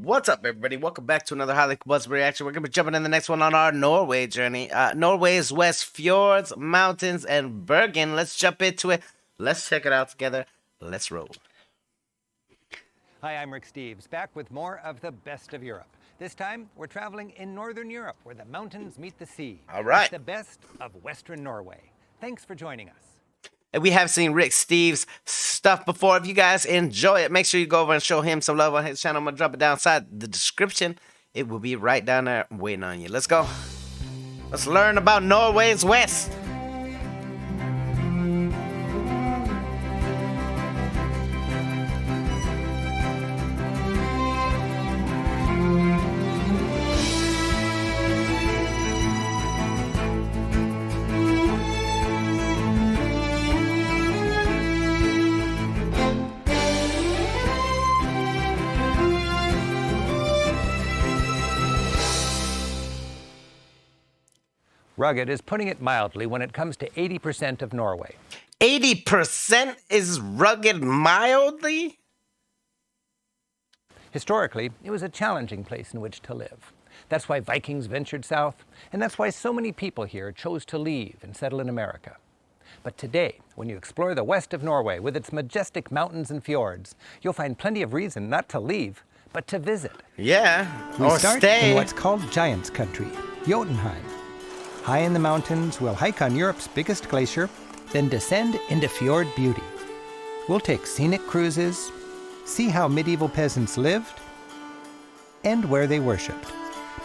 What's up, everybody? Welcome back to another highly combustible reaction. We're going to be jumping in the next one on our Norway journey. Norway's west fjords, mountains, and Bergen. Let's jump into it. Let's check it out together. Let's roll. Hi, I'm Rick Steves, back with more of the best of Europe. This time, we're traveling in Northern Europe, where the mountains meet the sea. All right. It's the best of Western Norway. Thanks for joining us. And we have seen Rick Steves' stuff before. If you guys enjoy it, make sure you go over and show him some love on his channel. I'm going to drop it down inside the description. It will be right down there waiting on you. Let's go. Let's learn about Norway's west. Rugged is putting it mildly when it comes to 80% of Norway. 80% is rugged mildly? Historically, it was a challenging place in which to live. That's why Vikings ventured south, and that's why so many people here chose to leave and settle in America. But today, when you explore the west of Norway with its majestic mountains and fjords, you'll find plenty of reason not to leave, but to visit. Yeah, We or start stay. in what's called Giants Country, Jotunheim. High in the mountains, we'll hike on Europe's biggest glacier, then descend into fjord beauty. We'll take scenic cruises, see how medieval peasants lived, and where they worshipped,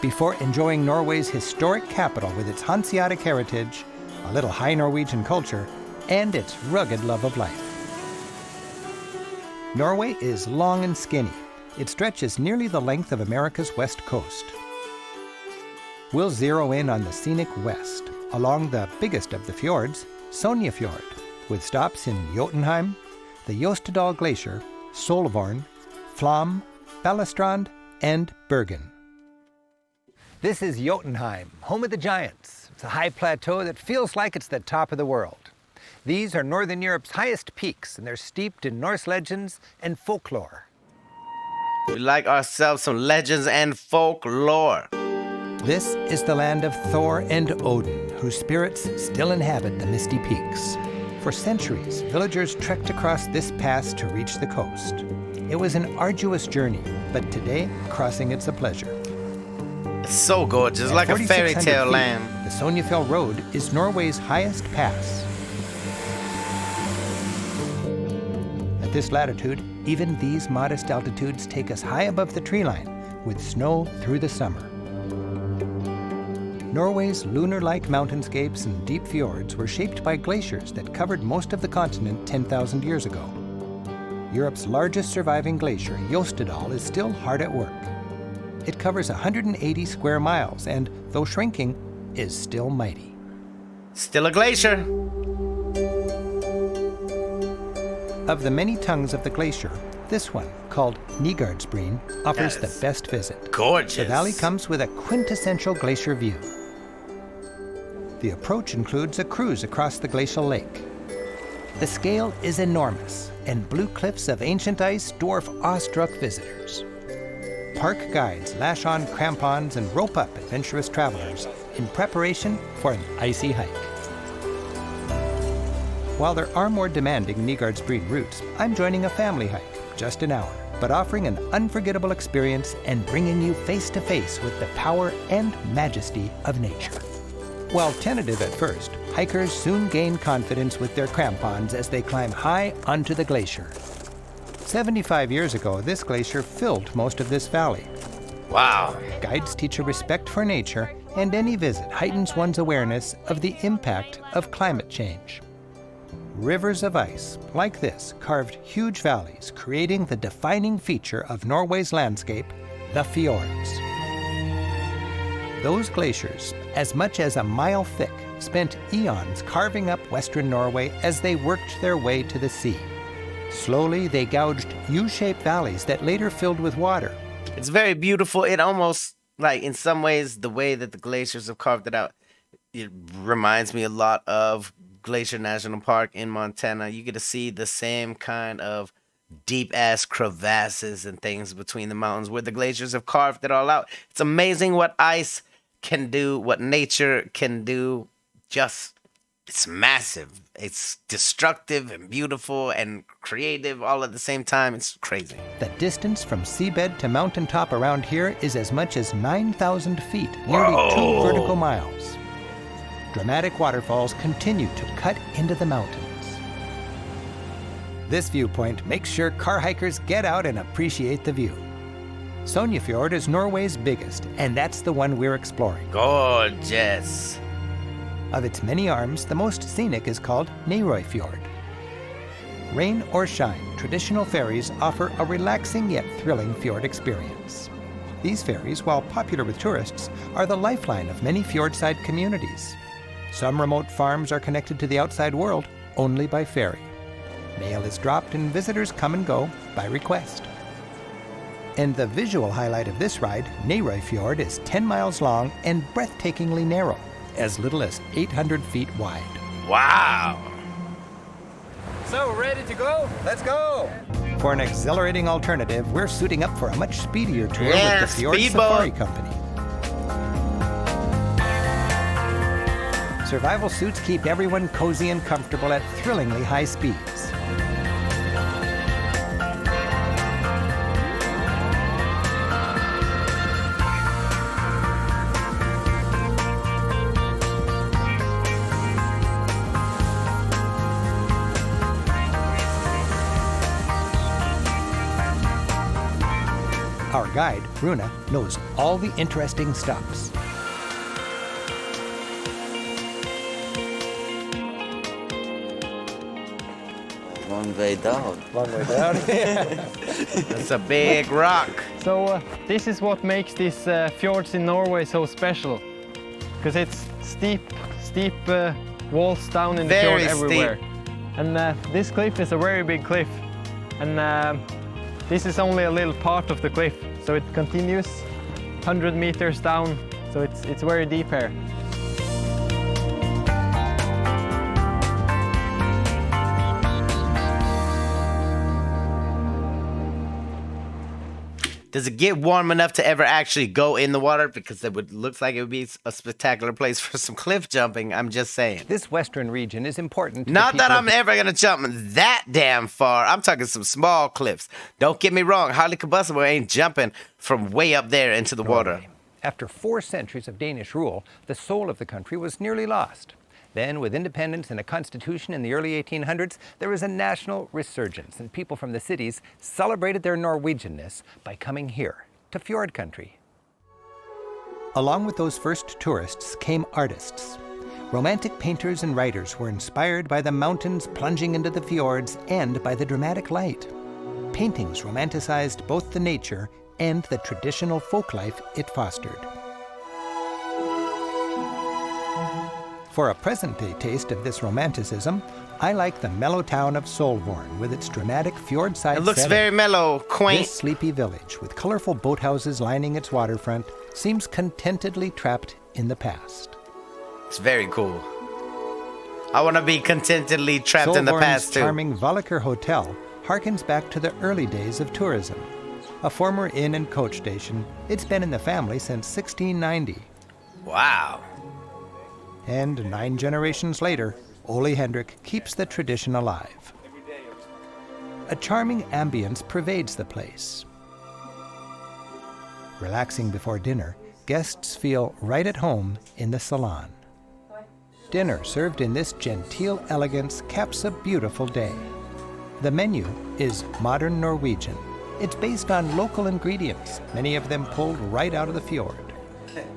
before enjoying Norway's historic capital with its Hanseatic heritage, a little high Norwegian culture, and its rugged love of life. Norway is long and skinny. It stretches nearly the length of America's west coast. We'll zero in on the scenic west, along the biggest of the fjords, Sognefjord, with stops in Jotunheim, the Jostedal Glacier, Solvorn, Flam, Balestrand, and Bergen. This is Jotunheim, home of the giants. It's a high plateau that feels like it's the top of the world. These are Northern Europe's highest peaks, and they're steeped in Norse legends and folklore. We like ourselves some legends and folklore. This is the land of Thor and Odin, whose spirits still inhabit the misty peaks. For centuries, villagers trekked across this pass to reach the coast. It was an arduous journey, but today, crossing it's a pleasure. It's so gorgeous, like a fairy 4,600 tale feet, land. The Sognefjord Road is Norway's highest pass. At this latitude, even these modest altitudes take us high above the tree line, with snow through the summer. Norway's lunar-like mountainscapes and deep fjords were shaped by glaciers that covered most of the continent 10,000 years ago. Europe's largest surviving glacier, Jostedal, is still hard at work. It covers 180 square miles and, though shrinking, is still mighty. Still a glacier. Of the many tongues of the glacier, this one, called Nigardsbreen, offers Yes. the best visit. Gorgeous. The valley comes with a quintessential glacier view. The approach includes a cruise across the glacial lake. The scale is enormous, and blue cliffs of ancient ice dwarf awestruck visitors. Park guides lash on crampons and rope up adventurous travelers in preparation for an icy hike. While there are more demanding Nigardsbreen routes, I'm joining a family hike, just an hour, but offering an unforgettable experience and bringing you face to face with the power and majesty of nature. While tentative at first, hikers soon gain confidence with their crampons as they climb high onto the glacier. 75 years ago, this glacier filled most of this valley. Wow. Guides teach a respect for nature, and any visit heightens one's awareness of the impact of climate change. Rivers of ice, like this, carved huge valleys, creating the defining feature of Norway's landscape, the fjords. Those glaciers, as much as a mile thick, spent eons carving up western Norway as they worked their way to the sea. Slowly, they gouged U-shaped valleys that later filled with water. It's very beautiful. It almost, like, in some ways, the way that the glaciers have carved it out, it reminds me a lot of Glacier National Park in Montana. You get to see the same kind of deep ass crevasses and things between the mountains where the glaciers have carved it all out. It's amazing what ice can do, what nature can do. It's massive. It's destructive and beautiful and creative all at the same time. It's crazy. The distance from seabed to mountaintop around here is as much as 9,000 feet, nearly 2 vertical miles. Dramatic waterfalls continue to cut into the mountains. This viewpoint makes sure car hikers get out and appreciate the view. Sognefjord is Norway's biggest, and that's the one we're exploring. Gorgeous. Of its many arms, the most scenic is called nærøyfjord. Rain or shine, traditional ferries offer a relaxing yet thrilling fjord experience. These ferries, while popular with tourists, are the lifeline of many fjordside communities. Some remote farms are connected to the outside world only by ferry. Mail is dropped and visitors come and go by request. And the visual highlight of this ride, nærøyfjord, is 10 miles long and breathtakingly narrow, as little as 800 feet wide. Wow. So, ready to go? Let's go! For an exhilarating alternative, we're suiting up for a much speedier tour with the Fjord speedboat. Safari Company. Survival suits keep everyone cozy and comfortable at thrillingly high speeds. Our guide, Runa, knows all the interesting stops. Long way down. Long way down. That's a big rock. So this is what makes these fjords in Norway so special, because it's steep walls down in the Very fjord everywhere. And this cliff is a very big cliff, and this is only a little part of the cliff, so it continues 100 meters down, so it's very deep here. Does it get warm enough to ever actually go in the water? Because looks like it would be a spectacular place for some cliff jumping. I'm just saying. This western region is important to Not the that people I'm of ever going to jump that damn far. I'm talking some small cliffs. Don't get me wrong. Harley Combustible ain't jumping from way up there into the water. After 4 centuries of Danish rule, the soul of the country was nearly lost. Then, with independence and a constitution in the early 1800s, there was a national resurgence, and people from the cities celebrated their Norwegianness by coming here, to fjord country. Along with those first tourists came artists. Romantic painters and writers were inspired by the mountains plunging into the fjords and by the dramatic light. Paintings romanticized both the nature and the traditional folk life it fostered. For a present-day taste of this romanticism, I like the mellow town of Solvorn with its dramatic fjord-side It looks setting. very mellow, quaint. This sleepy village, with colorful boathouses lining its waterfront, seems contentedly trapped in the past. It's very cool. I want to be contentedly trapped in the Solvorn's past, too. charming Valaker Hotel harkens back to the early days of tourism. A former inn and coach station, it's been in the family since 1690. Wow. And 9 generations later, Ole Hendrik keeps the tradition alive. A charming ambience pervades the place. Relaxing before dinner, guests feel right at home in the salon. Dinner served in this genteel elegance caps a beautiful day. The menu is modern Norwegian. It's based on local ingredients, many of them pulled right out of the fjord.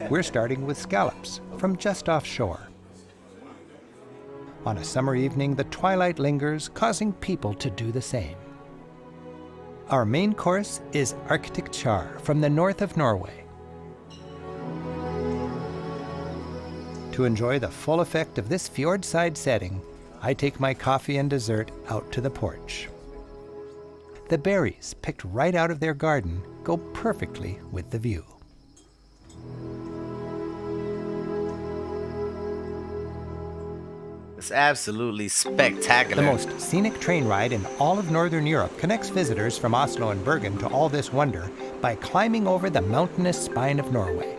We're starting with scallops from just offshore. On a summer evening, the twilight lingers, causing people to do the same. Our main course is Arctic char from the north of Norway. To enjoy the full effect of this fjordside setting, I take my coffee and dessert out to the porch. The berries, picked right out of their garden, go perfectly with the view. It's absolutely spectacular. The most scenic train ride in all of Northern Europe connects visitors from Oslo and Bergen to all this wonder by climbing over the mountainous spine of Norway.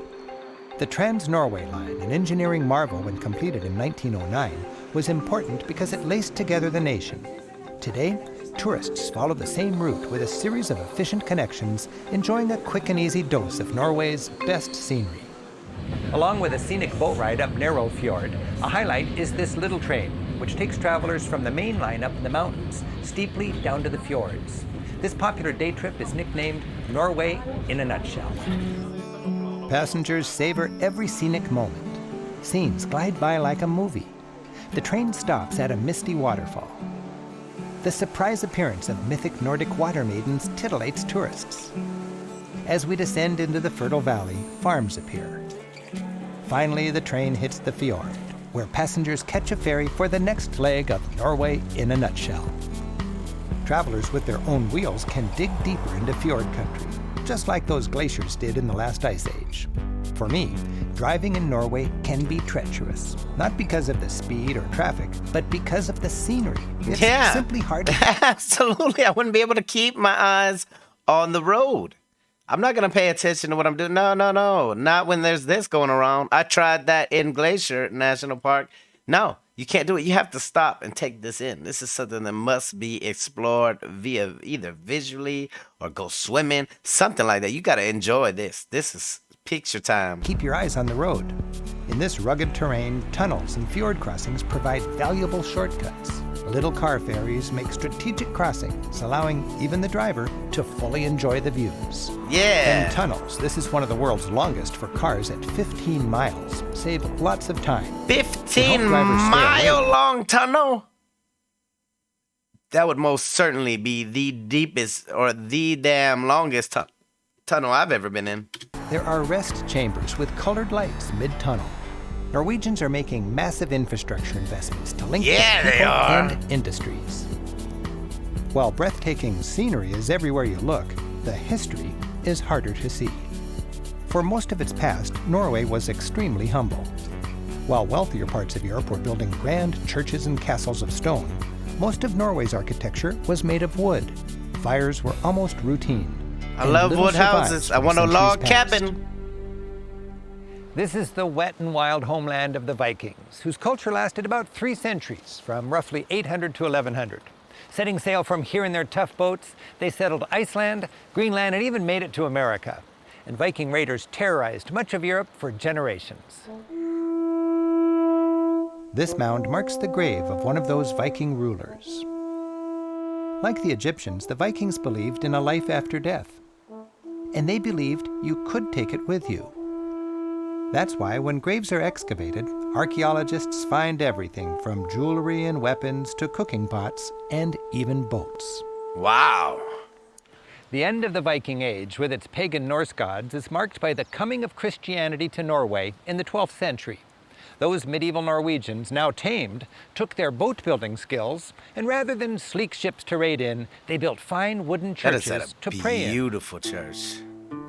The Trans-Norway line, an engineering marvel when completed in 1909, was important because it laced together the nation. Today, tourists follow the same route with a series of efficient connections, enjoying a quick and easy dose of Norway's best scenery. Along with a scenic boat ride up nærøyfjord, a highlight is this little train, which takes travelers from the main line up in the mountains, steeply down to the fjords. This popular day trip is nicknamed Norway in a nutshell. Passengers savor every scenic moment. Scenes glide by like a movie. The train stops at a misty waterfall. The surprise appearance of mythic Nordic water maidens titillates tourists. As we descend into the fertile valley, farms appear. Finally, the train hits the fjord, where passengers catch a ferry for the next leg of Norway in a nutshell. Travelers with their own wheels can dig deeper into fjord country, just like those glaciers did in the last ice age. For me, driving in Norway can be treacherous, not because of the speed or traffic, but because of the scenery. It's simply hard to... Absolutely. I wouldn't be able to keep my eyes on the road. I'm not going to pay attention to what I'm doing. No. Not when there's this going around. I tried that in Glacier National Park. No, you can't do it. You have to stop and take this in. This is something that must be explored via either visually or go swimming, something like that. You got to enjoy this. This is picture time. Keep your eyes on the road. In this rugged terrain, tunnels and fjord crossings provide valuable shortcuts. Little car ferries make strategic crossings, allowing even the driver to fully enjoy the views. Yeah. And tunnels, this is one of the world's longest for cars at 15 miles. Save lots of time. 15-mile long tunnel? That would most certainly be the deepest or the damn longest tunnel I've ever been in. There are rest chambers with colored lights mid-tunnel. Norwegians are making massive infrastructure investments to link people and industries. While breathtaking scenery is everywhere you look, the history is harder to see. For most of its past, Norway was extremely humble. While wealthier parts of Europe were building grand churches and castles of stone, most of Norway's architecture was made of wood. Fires were almost routine. I love wood houses. I want a log cabin. This is the wet and wild homeland of the Vikings, whose culture lasted about 3 centuries, from roughly 800 to 1100. Setting sail from here in their tough boats, they settled Iceland, Greenland, and even made it to America. And Viking raiders terrorized much of Europe for generations. This mound marks the grave of one of those Viking rulers. Like the Egyptians, the Vikings believed in a life after death. And they believed you could take it with you. That's why when graves are excavated, archaeologists find everything from jewelry and weapons to cooking pots and even boats. Wow. The end of the Viking Age, with its pagan Norse gods, is marked by the coming of Christianity to Norway in the 12th century. Those medieval Norwegians, now tamed, took their boat-building skills, and rather than sleek ships to raid in, they built fine wooden churches to pray in. Beautiful church.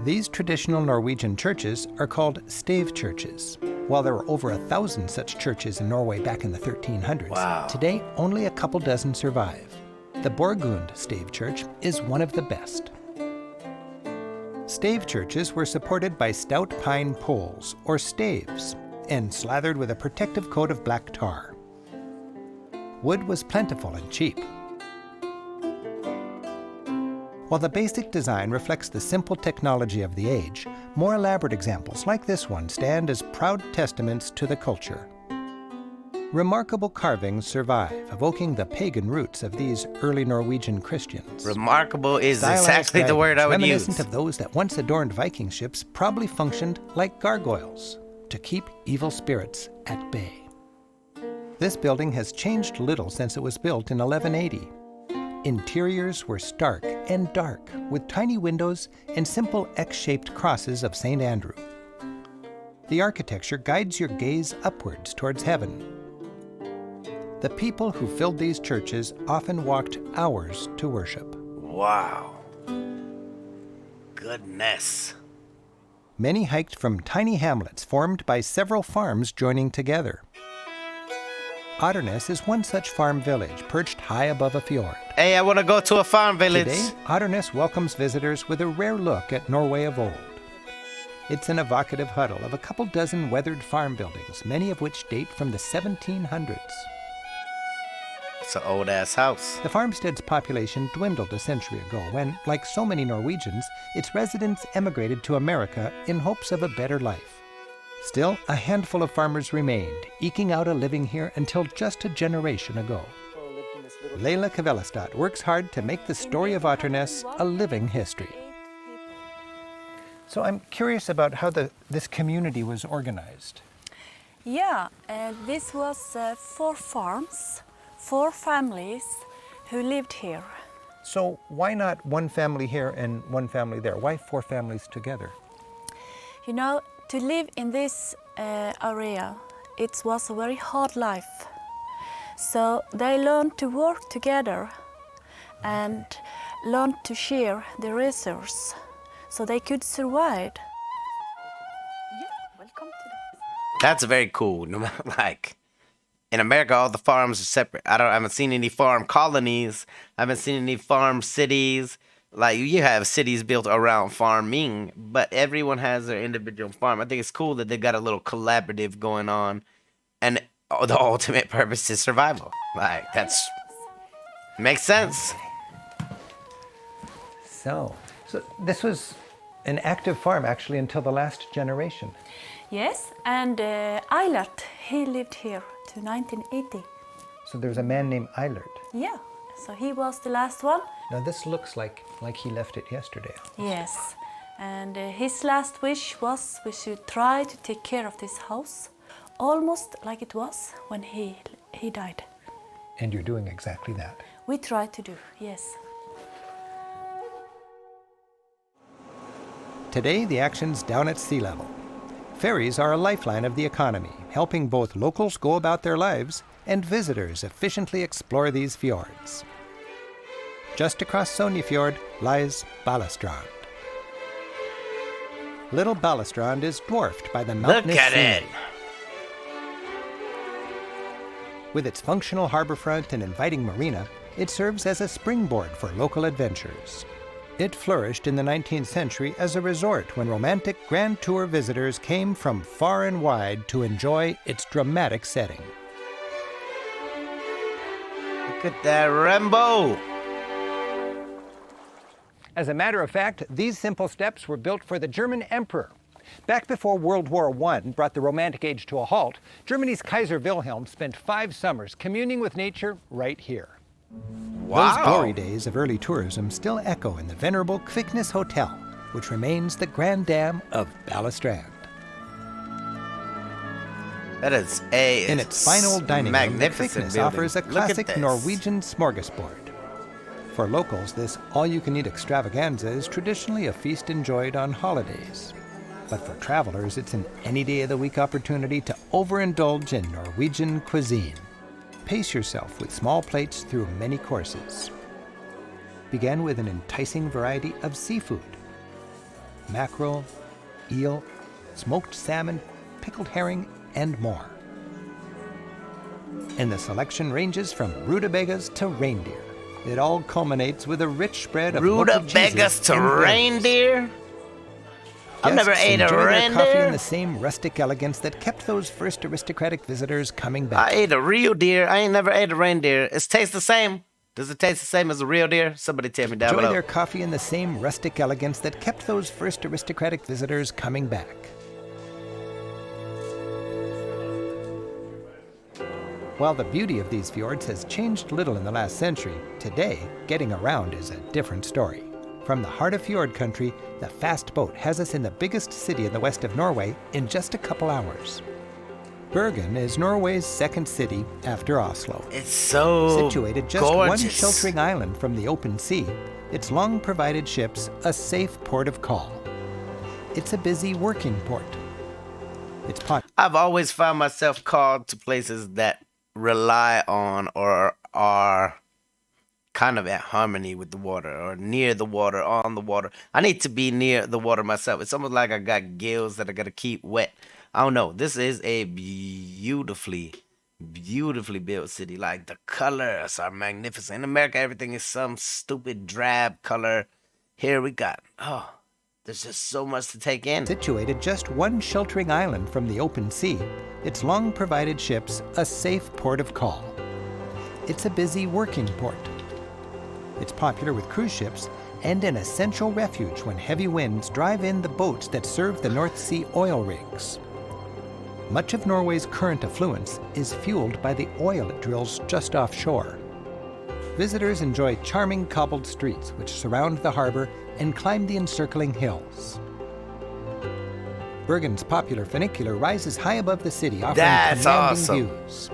These traditional Norwegian churches are called stave churches. While there were over 1,000 such churches in Norway back in the 1300s, today only a couple dozen survive. The Borgund stave church is one of the best. Stave churches were supported by stout pine poles, or staves, and slathered with a protective coat of black tar. Wood was plentiful and cheap. While the basic design reflects the simple technology of the age, more elaborate examples like this one stand as proud testaments to the culture. Remarkable carvings survive, evoking the pagan roots of these early Norwegian Christians. Remarkable is exactly the word I would use. Reminiscent of those that once adorned Viking ships probably functioned like gargoyles to keep evil spirits at bay. This building has changed little since it was built in 1180. Interiors were stark and dark, with tiny windows and simple X-shaped crosses of St. Andrew. The architecture guides your gaze upwards towards heaven. The people who filled these churches often walked hours to worship. Wow. Goodness. Many hiked from tiny hamlets formed by several farms joining together. Otterness is one such farm village perched high above a fjord. Hey, I want to go to a farm village. Today, Otterness welcomes visitors with a rare look at Norway of old. It's an evocative huddle of a couple dozen weathered farm buildings, many of which date from the 1700s. It's an old-ass house. The farmstead's population dwindled a century ago when, like so many Norwegians, its residents emigrated to America in hopes of a better life. Still, a handful of farmers remained, eking out a living here until just a generation ago. Leila Kvelestad works hard to make the story of Otterness a living history. So I'm curious about how this community was organized. Yeah, this was 4 farms, 4 families who lived here. So why not one family here and one family there? Why 4 families together? You know, to live in this area, it was a very hard life. So they learned to work together and learned to share the resources so they could survive. Yeah, welcome to That's very cool. No matter, like, in America, all the farms are separate. I haven't seen any farm colonies. I haven't seen any farm cities. Like, you have cities built around farming, but everyone has their individual farm. I think it's cool that they got a little collaborative going on, and the ultimate purpose is survival. Like, that's makes sense. So this was an active farm actually until the last generation. Yes, and Eilert, he lived here to 1980. So there's a man named Eilert. Yeah, so he was the last one. Now this looks like he left it yesterday. Yes, and his last wish was we should try to take care of this house, almost like it was when he died. And you're doing exactly that. We try to do, yes. Today, the action's down at sea level. Ferries are a lifeline of the economy, helping both locals go about their lives and visitors efficiently explore these fjords. Just across Sognefjord lies Balestrand. Little Balestrand is dwarfed by the mountainous Look at scenery. it. With its functional harborfront and inviting marina, it serves as a springboard for local adventures. It flourished in the 19th century as a resort when romantic Grand Tour visitors came from far and wide to enjoy its dramatic setting. Look at that rainbow. As a matter of fact, these simple steps were built for the German emperor. Back before World War I brought the Romantic Age to a halt, Germany's Kaiser Wilhelm spent 5 summers communing with nature right here. Wow. Those glory days of early tourism still echo in the venerable Kviknes Hotel, which remains the grand dam of Balestrand. That is In its fine old dining room, the magnificent Kviknes building. offers a Look at classic this. Norwegian smorgasbord. For locals, this all-you-can-eat extravaganza is traditionally a feast enjoyed on holidays. But for travelers, it's an any-day-of-the-week opportunity to overindulge in Norwegian cuisine. Pace yourself with small plates through many courses. Begin with an enticing variety of seafood. Mackerel, eel, smoked salmon, pickled herring, and more. And the selection ranges from rutabagas to reindeer. It all culminates with a rich spread of local Rutabagas cheeses to and berries. reindeer? I've never Guests ate a enjoy their coffee reindeer. in the same rustic elegance that kept those first aristocratic visitors coming back. I ate a real deer. I ain't never ate a reindeer. It tastes the same. Does it taste the same as a real deer? Somebody tell me down Enjoy below. their coffee in the same rustic elegance that kept those first aristocratic visitors coming back. While the beauty of these fjords has changed little in the last century, today, getting around is a different story. From the heart of fjord country, the fast boat has us in the biggest city in the west of Norway in just a couple hours. Bergen is Norway's second city after Oslo. It's so Situated just gorgeous. one sheltering island from the open sea, it's long provided ships a safe port of call. It's a busy working port. It's I've always found myself called to places that rely on or are kind of at harmony with the water or near the water, on the water. I need to be near the water myself. It's almost like I got gills that I got to keep wet. I don't know. This is a beautifully beautifully built city. Like the colors are magnificent. In America, everything is some stupid drab color. Here we got, there's just so much to take in. Situated just one sheltering island from the open sea, it's long provided ships a safe port of call. It's a busy working port. It's popular with cruise ships and an essential refuge when heavy winds drive in the boats that serve the North Sea oil rigs. Much of Norway's current affluence is fueled by the oil it drills just offshore. Visitors enjoy charming cobbled streets which surround the harbor and climb the encircling hills. Bergen's popular funicular rises high above the city, offering That's commanding awesome. views.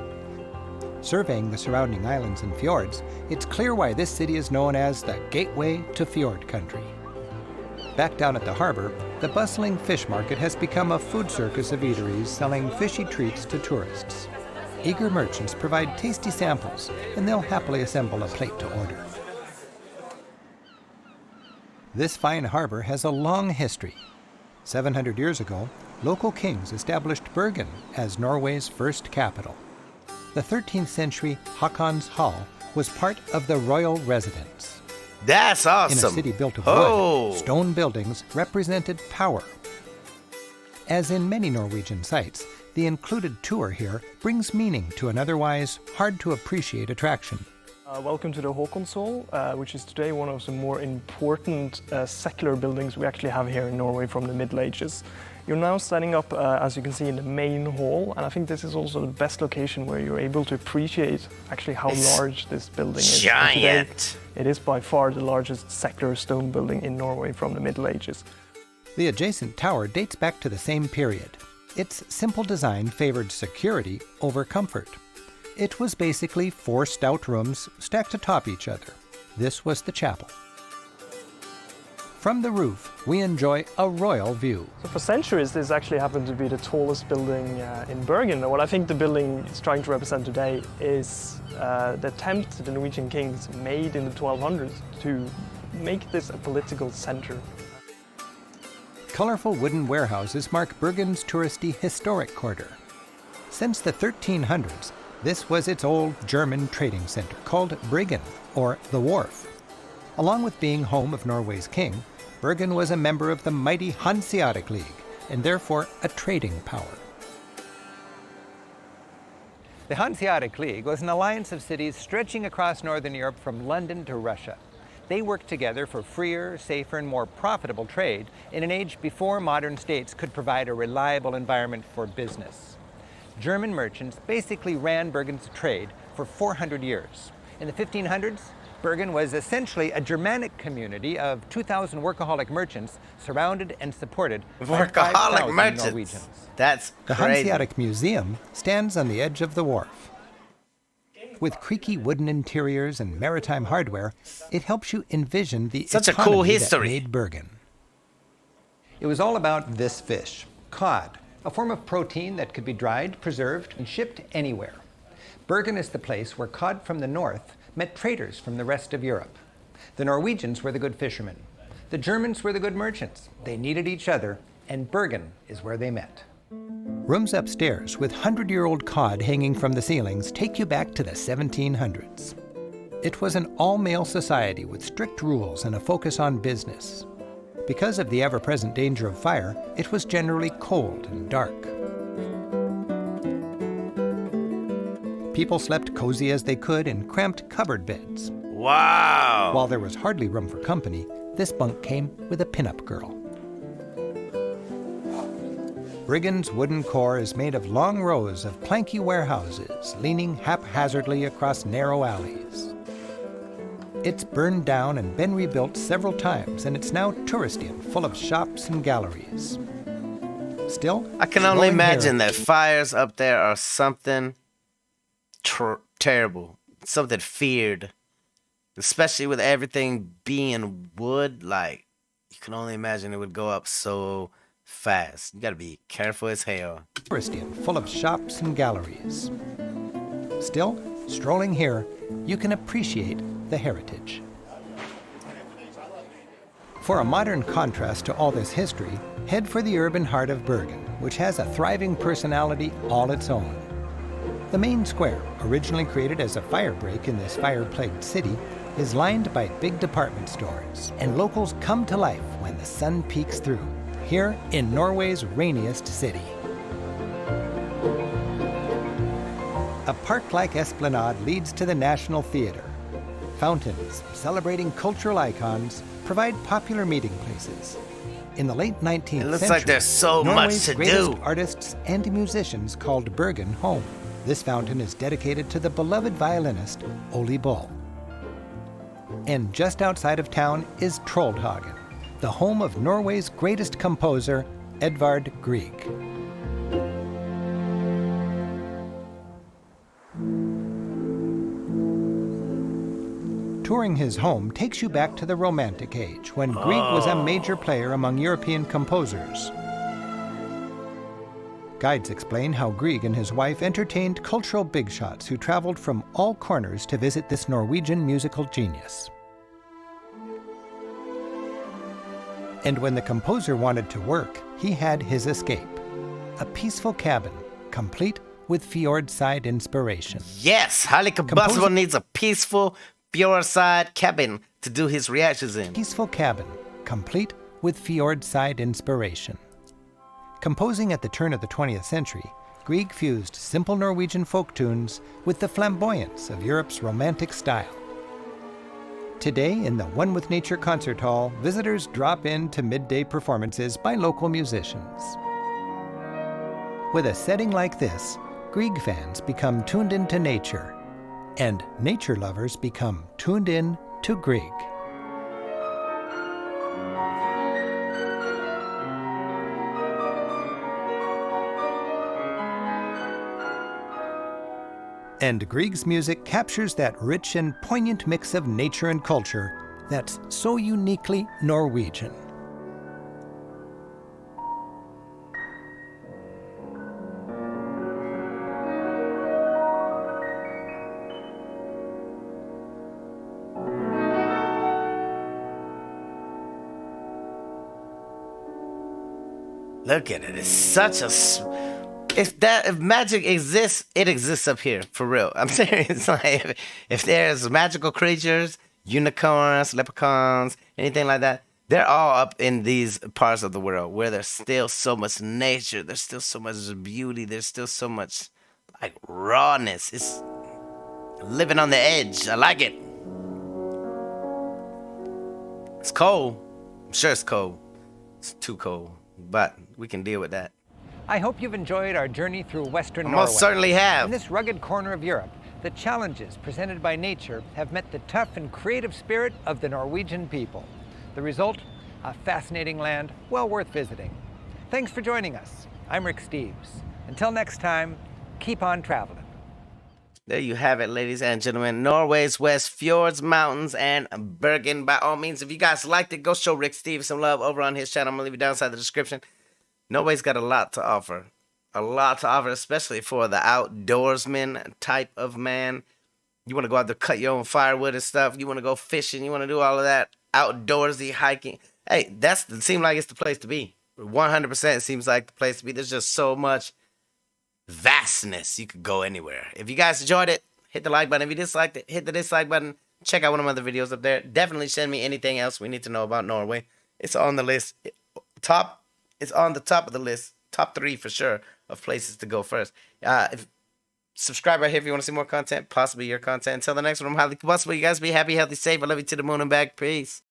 Surveying the surrounding islands and fjords, it's clear why this city is known as the gateway to fjord country. Back down at the harbor, the bustling fish market has become a food circus of eateries selling fishy treats to tourists. Eager merchants provide tasty samples, and they'll happily assemble a plate to order. This fine harbor has a long history. 700 years ago, local kings established Bergen as Norway's first capital. The 13th century Hakon's Hall was part of the royal residence. That's awesome. In a city built of wood, stone buildings represented power. As in many Norwegian sites, the included tour here brings meaning to an otherwise hard-to-appreciate attraction. Welcome to the Hakon's Hall, which is today one of the more important secular buildings we actually have here in Norway from the Middle Ages. You're now standing up, as you can see, in the main hall, and I think this is also the best location where you're able to appreciate actually how large this building is. Giant! Today, it is by far the largest secular stone building in Norway from the Middle Ages. The adjacent tower dates back to the same period. Its simple design favored security over comfort. It was basically 4 stout rooms stacked atop each other. This was the chapel. From the roof, we enjoy a royal view. So for centuries, this actually happened to be the tallest building in Bergen. And what I think the building is trying to represent today is the attempt the Norwegian kings made in the 1200s to make this a political center. Colorful wooden warehouses mark Bergen's touristy historic quarter. Since the 1300s, this was its old German trading center called Bergen, or the Wharf. Along with being home of Norway's king, Bergen was a member of the mighty Hanseatic League, and therefore a trading power. The Hanseatic League was an alliance of cities stretching across northern Europe from London to Russia. They worked together for freer, safer, and more profitable trade in an age before modern states could provide a reliable environment for business. German merchants basically ran Bergen's trade for 400 years. In the 1500s, Bergen was essentially a Germanic community of 2,000 workaholic merchants surrounded and supported by 5,000 Norwegians. That's the crazy. Hanseatic Museum stands on the edge of the wharf. With creaky wooden interiors and maritime hardware, it helps you envision the Such a economy cool that history. made Bergen. It was all about this fish, cod, a form of protein that could be dried, preserved, and shipped anywhere. Bergen is the place where cod from the north met traders from the rest of Europe. The Norwegians were the good fishermen. The Germans were the good merchants. They needed each other, and Bergen is where they met. Rooms upstairs with 100-year-old cod hanging from the ceilings take you back to the 1700s. It was an all-male society with strict rules and a focus on business. Because of the ever-present danger of fire, it was generally cold and dark. People slept cozy as they could in cramped cupboard beds. Wow! While there was hardly room for company, this bunk came with a pinup girl. Bergen's wooden core is made of long rows of planky warehouses leaning haphazardly across narrow alleys. It's burned down and been rebuilt several times, and it's now touristy and full of shops and galleries. Still, I can only strolling imagine here- that fires up there are something terrible, something feared, especially with everything being wood. Like, you can only imagine it would go up so fast. You gotta be careful as hell. touristy and full of shops and galleries. Still, strolling here, you can appreciate the heritage. For a modern contrast to all this history, head for the urban heart of Bergen, which has a thriving personality all its own. The main square, originally created as a fire break in this fire-plagued city, is lined by big department stores, and locals come to life when the sun peeks through, here in Norway's rainiest city. A park-like esplanade leads to the National Theatre. Fountains, celebrating cultural icons, provide popular meeting places. In the late 19th century, It looks like there's so Norway's much to greatest do. artists and musicians called Bergen home. This fountain is dedicated to the beloved violinist Ole Bull. And just outside of town is Trollhagen, the home of Norway's greatest composer, Edvard Grieg. Touring his home takes you back to the Romantic Age, when Grieg was a major player among European composers. Guides explain how Grieg and his wife entertained cultural big shots who traveled from all corners to visit this Norwegian musical genius. And when the composer wanted to work, he had his escape. A peaceful cabin, complete with fjordside inspiration. Yes, Highly Combustible needs a peaceful fjordside cabin to do his reactions in. Peaceful cabin, complete with fjordside inspiration. Composing at the turn of the 20th century, Grieg fused simple Norwegian folk tunes with the flamboyance of Europe's Romantic style. Today, in the One with Nature Concert Hall, visitors drop in to midday performances by local musicians. With a setting like this, Grieg fans become tuned into nature, and nature lovers become tuned in to Grieg. And Grieg's music captures that rich and poignant mix of nature and culture that's so uniquely Norwegian. Look at it. It's such a... If magic exists, it exists up here, for real. I'm serious. Like, if there's magical creatures, unicorns, leprechauns, anything like that, they're all up in these parts of the world where there's still so much nature, there's still so much beauty, there's still so much like rawness. It's living on the edge. I like it. It's cold. I'm sure it's cold. It's too cold, but we can deal with that. I hope you've enjoyed our journey through Western I Norway. most certainly have. In this rugged corner of Europe, the challenges presented by nature have met the tough and creative spirit of the Norwegian people. The result, a fascinating land well worth visiting. Thanks for joining us. I'm Rick Steves. Until next time, keep on traveling. There you have it, ladies and gentlemen. Norway's West, Fjords, Mountains, and Bergen. By all means, if you guys liked it, go show Rick Steves some love over on his channel. I'm going to leave it down inside the description. Norway's got a lot to offer. A lot to offer, especially for the outdoorsman type of man. You want to go out there, cut your own firewood and stuff. You want to go fishing. You want to do all of that outdoorsy hiking. Hey, it seems like it's the place to be. 100% seems like the place to be. There's just so much vastness. You could go anywhere. If you guys enjoyed it, hit the like button. If you disliked it, hit the dislike button. Check out one of my other videos up there. Definitely send me anything else we need to know about Norway. It's on the list. It's on the top of the list. Top 3 for sure of places to go first. Subscribe right here if you want to see more content, possibly your content. Until the next one, I'm Highly Combustible. You guys be happy, healthy, safe. I love you to the moon and back. Peace.